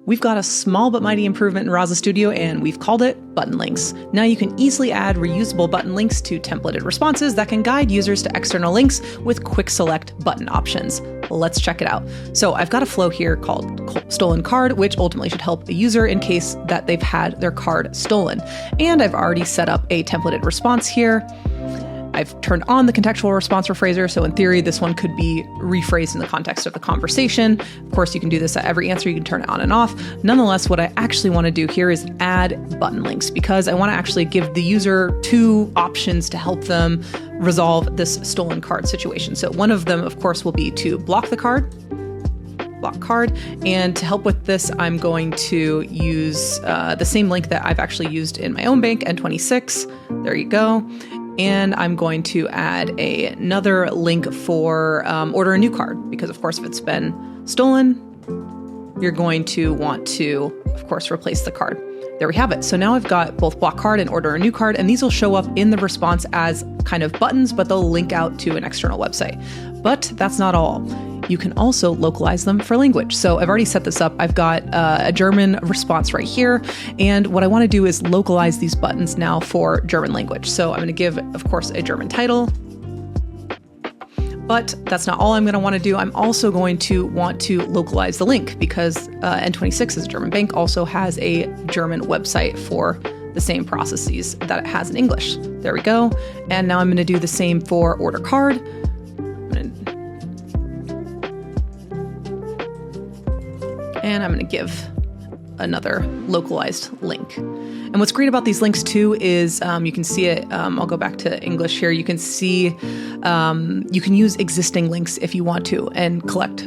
We've got a small but mighty improvement in Rasa Studio, and we've called it button links. Now you can easily add reusable button links to templated responses that can guide users to external links with quick select button options. Let's check it out. So I've got a flow here called stolen card, which ultimately should help a user in case that they've had their card stolen. And I've already set up a templated response here. I've turned on the contextual response rephraser, so in theory, this one could be rephrased in the context of the conversation. Of course, you can do this at every answer. You can turn it on and off. Nonetheless, what I actually want to do here is add button links because I want to actually give the user two options to help them resolve this stolen card situation. So one of them, of course, will be to block the card. Block card. And to help with this, I'm going to use the same link that I've actually used in my own bank, N26. There you go. And I'm going to add another link for order a new card, because of course, if it's been stolen, you're going to want to, of course, replace the card. There we have it. So now I've got both block card and order a new card, and these will show up in the response as kind of buttons, but they'll link out to an external website. But that's not all. You can also localize them for language. So I've already set this up. I've got a German response right here. And what I want to do is localize these buttons now for German language. So I'm going to give, of course, a German title. But that's not all I'm going to want to do. I'm also going to want to localize the link because N26 is a German bank, also has a German website for the same processes that it has in English. There we go. And now I'm going to do the same for order card. And I'm going to give another localized link. And what's great about these links too is you can see it. I'll go back to English here. You can see you can use existing links if you want to and collect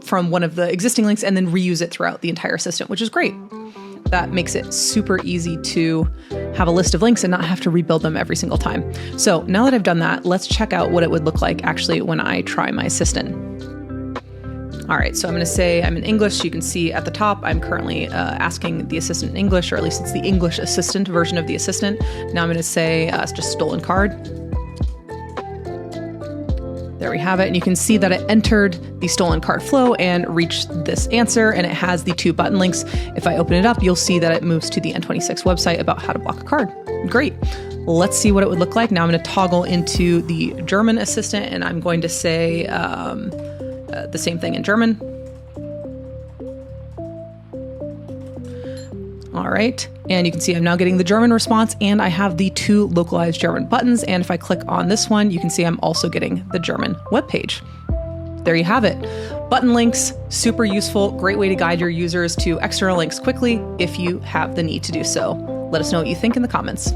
from one of the existing links and then reuse it throughout the entire system, which is great. That makes it super easy to have a list of links and not have to rebuild them every single time. So now that I've done that, let's check out what it would look like actually when I try my assistant. All right, so I'm going to say I'm in English. You can see at the top, I'm currently asking the assistant in English, or at least it's the English assistant version of the assistant. Now I'm going to say it's just stolen card. There we have it. And you can see that it entered the stolen card flow and reached this answer, and it has the two button links. If I open it up, you'll see that it moves to the N26 website about how to block a card. Great. Let's see what it would look like. Now I'm going to toggle into the German assistant, and I'm going to say the same thing in German. All right. And you can see I'm now getting the German response, and I have the two localized German buttons. And if I click on this one, you can see I'm also getting the German webpage. There you have it. Button links, super useful, great way to guide your users to external links quickly if you have the need to do so. Let us know what you think in the comments.